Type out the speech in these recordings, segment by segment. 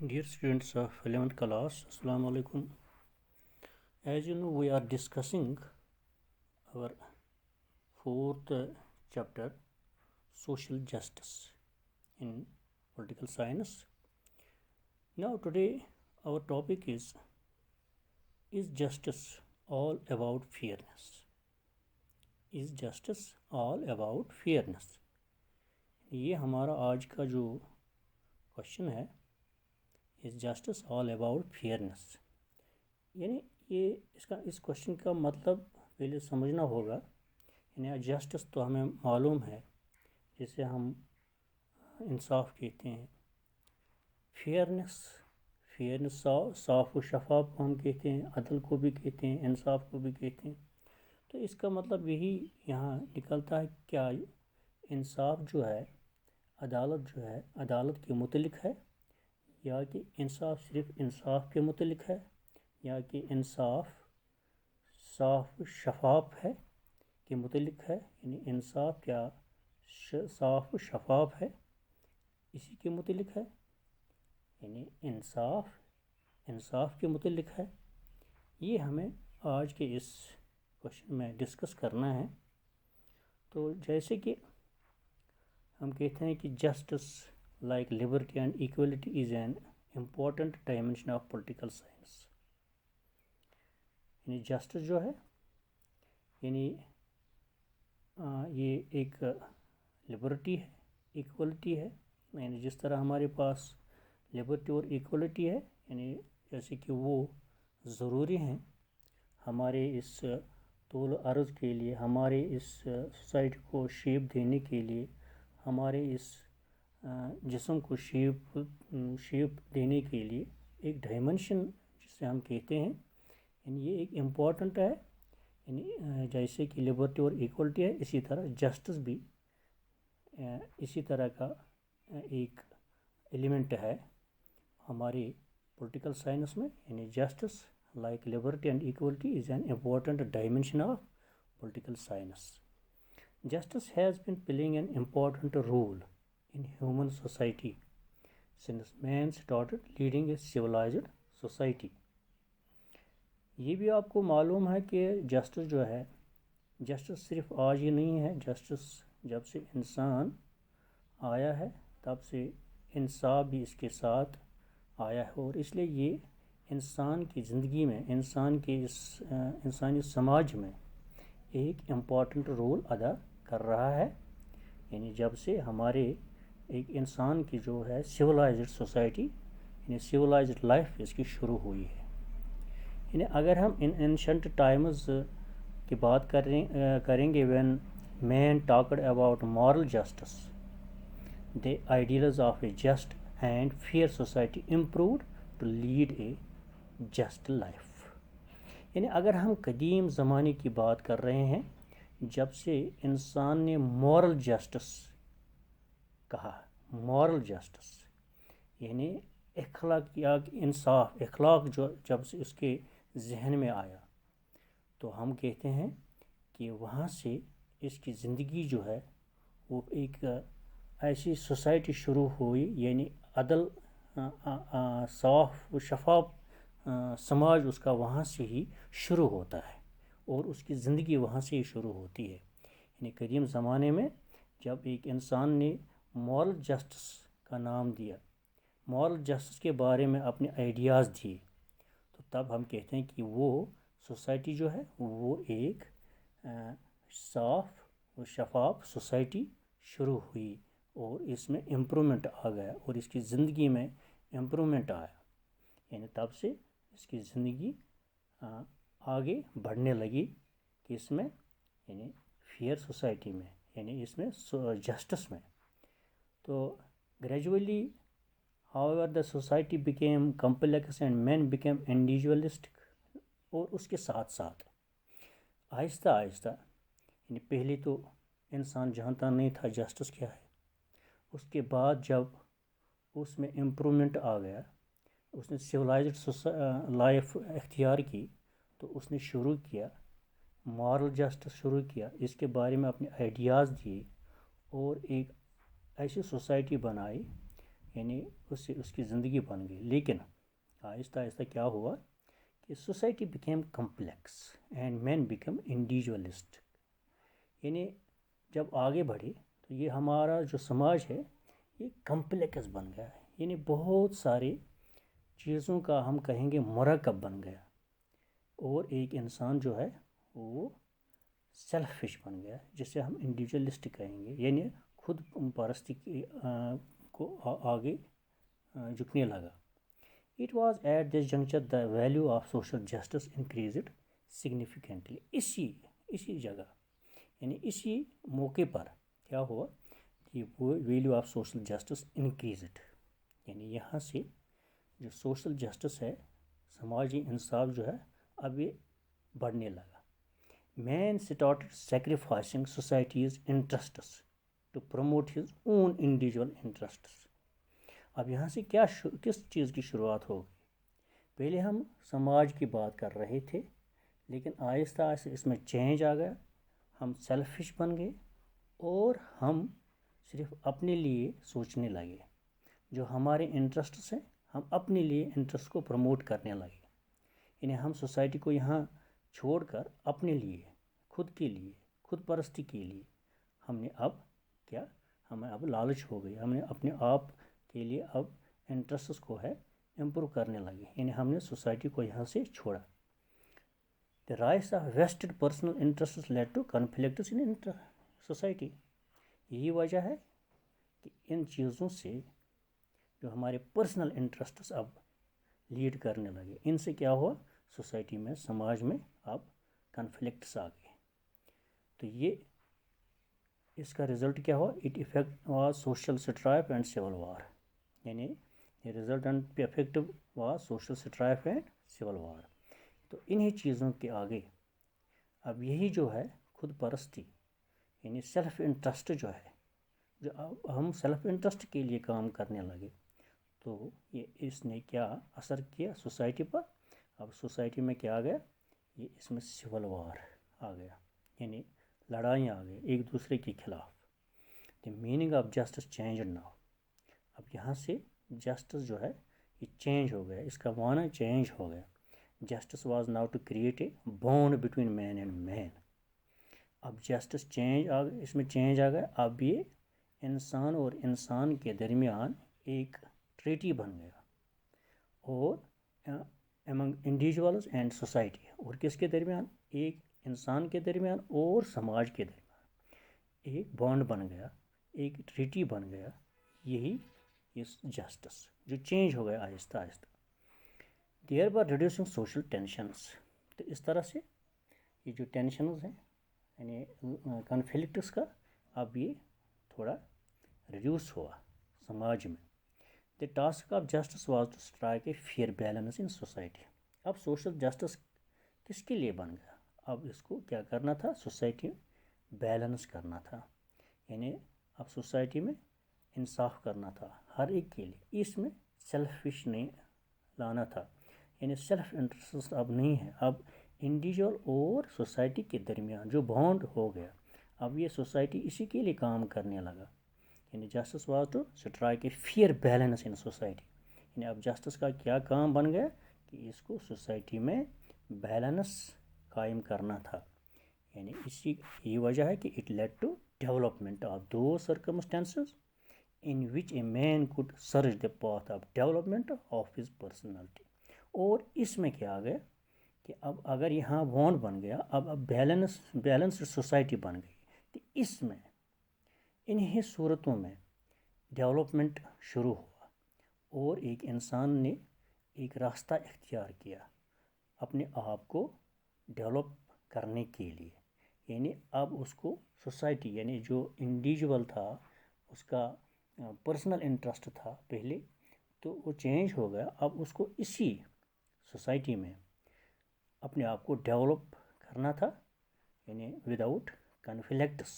Dear students of 11th class, Assalamu alaikum. As you know, we are discussing our fourth chapter, Social Justice in Political Science. Now today our topic is justice all about fairness? Is justice all about fairness? یہ ہمارا آج کا جو question ہے is justice all about fairness. یعنی اس question کا مطلب پہلے سمجھنا ہوگا. یعنی جسٹس تو ہمیں معلوم ہے جسے ہم انصاف کہتے ہیں. فیئرنس صاف و شفاف کو ہم کہتے ہیں, عدل کو بھی کہتے ہیں, انصاف کو بھی کہتے ہیں. تو اس کا مطلب یہی یہاں نکلتا ہے کیا انصاف جو ہے, عدالت جو ہے, عدالت کے متعلق ہے, یا کہ انصاف صرف انصاف کے متعلق ہے, یا کہ انصاف صاف و شفاف ہے کے متعلق ہے. یعنی انصاف کیا صاف و شفاف ہے اسی کے متعلق ہے. یعنی انصاف کے متعلق ہے. یہ ہمیں آج کے اس کوشچن میں ڈسکس کرنا ہے. تو جیسے کہ ہم کہتے ہیں کہ justice like liberty and equality is an important dimension of political science. یعنی جسٹس جو ہے یعنی یہ ایک لبرٹی ہے, ایکوالٹی ہے. یعنی جس طرح ہمارے پاس لبرٹی اور ایکوالٹی ہے, یعنی جیسے کہ وہ ضروری ہیں ہمارے اس طول عرض کے لیے, ہمارے اس سوسائٹی کو شیپ دینے کے لیے, ہمارے اس جسم کو شیپ دینے کے لیے ایک ڈائمنشن جسے ہم کہتے ہیں. یعنی یہ ایک امپورٹنٹ ہے. یعنی جیسے کہ لبرٹی اور ایکوالٹی ہے, اسی طرح جسٹس بھی اسی طرح کا ایک ایلیمنٹ ہے ہماری پولیٹیکل سائنس میں. یعنی justice like Liberty and equality is an important dimension of political science. Justice has been playing an important role in human society since man started leading a civilized society. یہ بھی آپ کو معلوم ہے کہ justice جو ہے, جسٹس صرف آج ہی نہیں ہے. جسٹس جب سے انسان آیا ہے تب سے انصاف بھی اس کے ساتھ آیا ہے, اور اس لیے یہ انسان کی زندگی میں, انسان کے اس انسانی سماج میں ایک امپورٹنٹ رول ادا کر رہا ہے. یعنی جب سے ہمارے ایک انسان کی جو ہے سویلائزڈ سوسائٹی, یعنی سویلائزڈ لائف اس کی شروع ہوئی ہے. یعنی اگر ہم اینشنٹ ٹائمز کی بات کریں گے, when man talked about moral justice, the ideals of a just and fair society improved to lead a just life. یعنی اگر ہم قدیم زمانے کی بات کر رہے ہیں, جب سے انسان نے مورل جسٹس کہا, مورل جسٹس یعنی اخلاقیات, انصاف, اخلاق جو جب سے اس کے ذہن میں آیا, تو ہم کہتے ہیں کہ وہاں سے اس کی زندگی جو ہے وہ ایک ایسی سوسائٹی شروع ہوئی. یعنی عدل, صاف و شفاف سماج اس کا وہاں سے ہی شروع ہوتا ہے, اور اس کی زندگی وہاں سے ہی شروع ہوتی ہے. یعنی قدیم زمانے میں جب ایک انسان نے مورل جسٹس کا نام دیا, مورل جسٹس کے بارے میں اپنے آئیڈیاز دیے, تو تب ہم کہتے ہیں کہ وہ سوسائٹی جو ہے وہ ایک صاف و شفاف سوسائٹی شروع ہوئی, اور اس میں امپرومنٹ آ گیا, اور اس کی زندگی میں امپرومنٹ آیا. یعنی تب سے اس کی زندگی آگے بڑھنے لگی کہ اس میں, یعنی فیئر سوسائٹی میں, یعنی اس میں جسٹس میں. تو gradually however the society became complex and men became individualistic. اور اس کے ساتھ ساتھ آہستہ آہستہ, یعنی پہلے تو انسان جانتا نہیں تھا جسٹس کیا ہے. اس کے بعد جب اس میں امپرومنٹ آ گیا, اس نے سویلائزڈ لائف اختیار کی, تو اس نے شروع کیا مورل جسٹس شروع کیا, اس کے بارے میں اپنے آئیڈیاز دیے, اور ایک ایسی سوسائٹی بنائی یعنی اس سے اس کی زندگی بن گئی. لیکن آہستہ آہستہ کیا ہوا کہ society became complex and man became individualist. یعنی جب آگے بڑھے تو یہ ہمارا جو سماج ہے یہ کمپلیکس بن گیا ہے. یعنی بہت سارے چیزوں کا ہم کہیں گے مرکب بن گیا, اور ایک انسان جو ہے وہ سیلفش بن گیا, جسے ہم انڈیویجولسٹ کہیں گے. یعنی خود پرستی کو آگے جھکنے لگا. It was at this juncture the value of social justice increased significantly. اسی جگہ یعنی اسی موقع پر کیا ہوا کہ وہ value of social justice increased. یعنی یہاں سے جو سوشل جسٹس ہے, سماجی انصاف جو ہے, اب یہ بڑھنے لگا. مین started sacrificing society's interests to promote his own individual interests. اب یہاں سے کس چیز کی شروعات ہو گئی؟ پہلے ہم سماج کی بات کر رہے تھے, لیکن آہستہ آہستہ اس میں چینج آ گیا. ہم سیلفش بن گئے اور ہم صرف اپنے لیے سوچنے لگے. جو ہمارے انٹرسٹس ہیں ہم اپنے لیے انٹرسٹ کو پروموٹ کرنے لگے. یعنی ہم سوسائٹی کو یہاں چھوڑ کر اپنے لیے, خود کے لیے, خود پرستی کے لیے ہم نے اب کیا, ہمیں اب لالچ ہو گئی. ہم نے اپنے آپ کے لیے اب انٹرسٹس کو ہے امپروو کرنے لگے. یعنی ہم نے سوسائٹی کو یہاں سے چھوڑا. The rise of vested personal interests led to conflicts in society. یہی وجہ ہے کہ ان چیزوں سے جو ہمارے پرسنل انٹرسٹس اب لیڈ کرنے لگے, ان سے کیا ہوا, سوسائٹی میں, سماج میں اب کنفلکٹس آ گئے. تو یہ اس کا رزلٹ کیا ہوا؟ It effect was social strife and civil war. یعنی result and effect was social strife and civil war. تو انہی چیزوں کے آگے اب یہی جو ہے خود پرستی, یعنی سیلف انٹرسٹ جو ہے, جو اب ہم سیلف انٹرسٹ کے لیے کام کرنے لگے, تو یہ اس نے کیا اثر کیا سوسائٹی پر. اب سوسائٹی میں کیا آ گیا, یہ اس میں سول وار آ گیا. یعنی لڑائیاں آ گئی ایک دوسرے کے خلاف. The meaning of justice change now. اب یہاں سے جسٹس جو ہے یہ چینج ہو گیا, اس کا معنی چینج ہو گیا. Justice was now to create a bond between man and man. اب جسٹس چینج آ گیا, اس میں چینج آ گیا. اب یہ انسان اور انسان کے درمیان ایک ٹریٹی بن گیا, اور امنگ انڈیویجولز اینڈ سوسائٹی, اور کس کے درمیان, ایک انسان کے درمیان اور سماج کے درمیان ایک بانڈ بن گیا, ایک ٹریٹی بن گیا. یہی اس جسٹس جو چینج ہو گیا آہستہ آہستہ. Thereby reducing social tensions. تو اس طرح سے یہ جو ٹینشنز ہیں یعنی کنفلکٹس کا, اب یہ تھوڑا ریڈیوس ہوا سماج میں. The task of justice was to strike a fair balance in society. اب سوشل جسٹس کس کے لیے بن گیا؟ اب اس کو کیا کرنا تھا, سوسائٹی بیلنس کرنا تھا. یعنی اب سوسائٹی میں انصاف کرنا تھا ہر ایک کے لیے. اس میں سیلفش نہیں لانا تھا, یعنی سیلف انٹرسٹ اب نہیں ہے. اب انڈیویجول اور سوسائٹی کے درمیان جو بانڈ ہو گیا, اب یہ سوسائٹی اسی کے لیے کام کرنے لگا. یعنی justice was to strike a fair balance in society. یعنی اب جسٹس کا کیا کام بن گیا کہ اس کو سوسائٹی میں بیلنس قائم کرنا تھا. یعنی اسی یہ وجہ ہے کہ it lead to development of those circumstances in which a man could search the path of development of his personality. اور اس میں کیا آ گیا کہ اب اگر یہاں بانڈ بن گیا, اب بیلنسڈ سوسائٹی بن گئی, تو اس میں انہی صورتوں میں ڈیولپمنٹ شروع ہوا, اور ایک انسان نے ایک راستہ اختیار کیا اپنے آپ کو ڈیولپ کرنے کے لیے. یعنی اب اس کو سوسائٹی, یعنی جو انڈیویجول تھا اس کا پرسنل انٹرسٹ تھا پہلے, تو وہ چینج ہو گیا. اب اس کو اسی سوسائٹی میں اپنے آپ کو ڈیولپ کرنا تھا, یعنی وداؤٹ کنفلکٹس.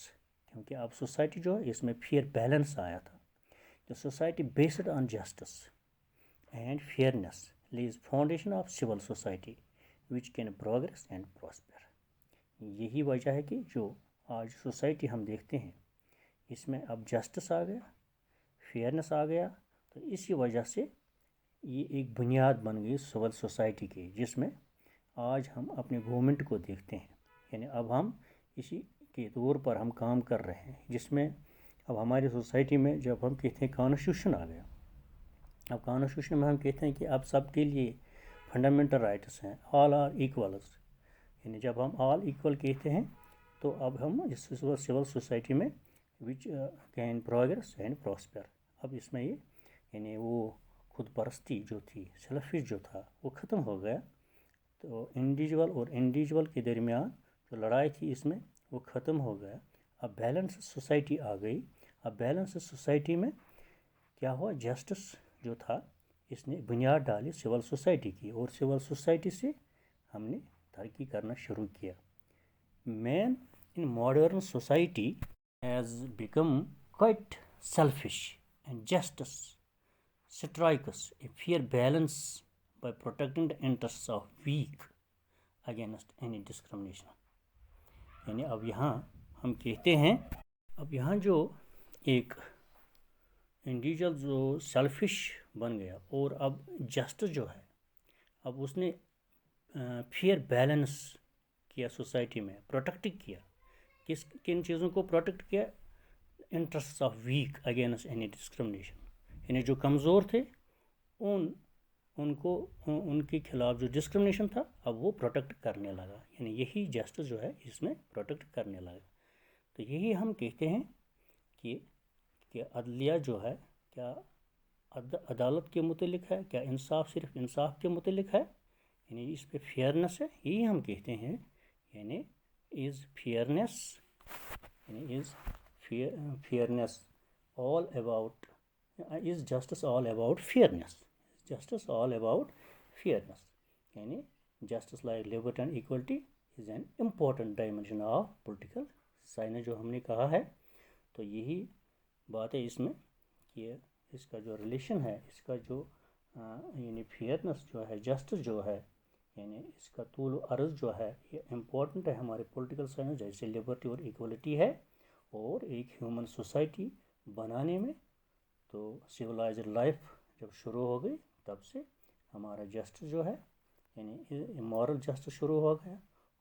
کیونکہ اب سوسائٹی جو ہے اس میں فیئر بیلنس آیا تھا. جو society based on justice and fairness lays foundation of civil society which can progress and prosper. یہی وجہ ہے کہ جو آج سوسائٹی ہم دیکھتے ہیں اس میں اب جسٹس آ گیا, فیئرنس آ گیا, تو اسی وجہ سے یہ ایک بنیاد بن گئی سول سوسائٹی کی، جس میں آج ہم اپنے گورنمنٹ کو دیکھتے ہیں. یعنی اب ہم اسی کے طور پر ہم کام کر رہے ہیں، جس میں اب ہماری سوسائٹی میں جب ہم کہتے ہیں کانسٹیٹیوشن آ گیا، اب کانسٹیٹیوشن میں ہم کہتے ہیں کہ اب سب کے لیے فنڈامنٹل رائٹس ہیں، آل آر ایکولز. یعنی جب ہم آل ایکول کہتے ہیں تو اب ہم اس سول سوسائٹی میں وچ کین پروگریس اینڈ پراسپر. اب اس میں یہ یعنی وہ خود پرستی جو تھی، سیلفش جو تھا، وہ ختم ہو گیا. تو انڈیویجول کے درمیان جو لڑائی تھی اس میں وہ ختم ہو گیا. اب بیلنس سوسائٹی آ گئی. اب بیلنس سوسائٹی میں کیا ہوا، جسٹس جو تھا اس نے بنیاد ڈالی سول سوسائٹی کی، اور سول سوسائٹی سے ہم نے ترقی کرنا شروع کیا. Man in modern society has become quite selfish, and justice strikes a fair balance by protecting the interests of weak against any discrimination. یعنی اب یہاں ہم کہتے ہیں، اب یہاں جو ایک انڈیویجول جو سیلفش بن گیا اور اب جسٹس جو ہے اب اس نے فیئر بیلنس کیا سوسائٹی میں، پروٹیکٹ کیا. کن چیزوں کو پروٹیکٹ کیا؟ Interest of weak against any discrimination. یعنی جو کمزور تھے ان کو ان کے خلاف جو ڈسکرمنیشن تھا اب وہ پروٹیکٹ کرنے لگا. یعنی یہی جسٹس جو ہے اس میں پروٹیکٹ کرنے لگا. تو یہی ہم کہتے ہیں کہ عدلیہ جو ہے کیا عدالت کے متعلق ہے، کیا انصاف صرف انصاف کے متعلق ہے، یعنی اس پہ فیئرنس ہے. یہی ہم کہتے ہیں یعنی از فیئرنس، یعنی از فیئرنس all about, is justice all about fairness. Justice all about fairness. یعنی justice like liberty and equality is an important dimension of political science جو ہم نے کہا ہے. تو یہی بات ہے اس میں کہ اس کا جو ریلیشن ہے، اس کا جو یعنی فیئرنس جو ہے، جسٹس جو ہے، یعنی اس کا طول و عرض جو ہے یہ امپورٹنٹ ہے ہمارے پولیٹیکل سائنس جیسے لبرٹی اور ایکوالٹی ہے. اور ایک ہیومن سوسائٹی بنانے میں تو سویلائزڈ لائف جب شروع ہو گئی تب سے ہمارا جسٹس جو ہے یعنی مورل جسٹس شروع ہو گیا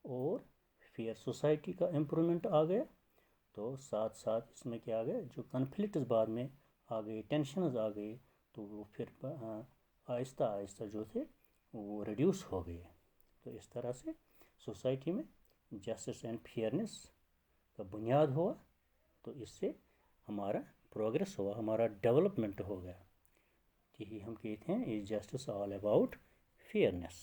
اور فیئر سوسائٹی کا امپرومنٹ آ گیا. تو ساتھ ساتھ اس میں کیا آ گیا، جو کنفلکٹس بعد میں آ گئے، ٹینشنز آ گئے، تو وہ پھر آہستہ آہستہ جو تھے وہ ریڈیوس ہو گئے. تو اس طرح سے سوسائٹی میں جسٹس اینڈ فیئرنس کا بنیاد ہوا. تو اس سے ہمارا پروگریس ہوا، ہمارا ڈیولپمنٹ ہو گیا. یہی ہم کہتے ہیں از جسٹس آل اباؤٹ فیئرنس.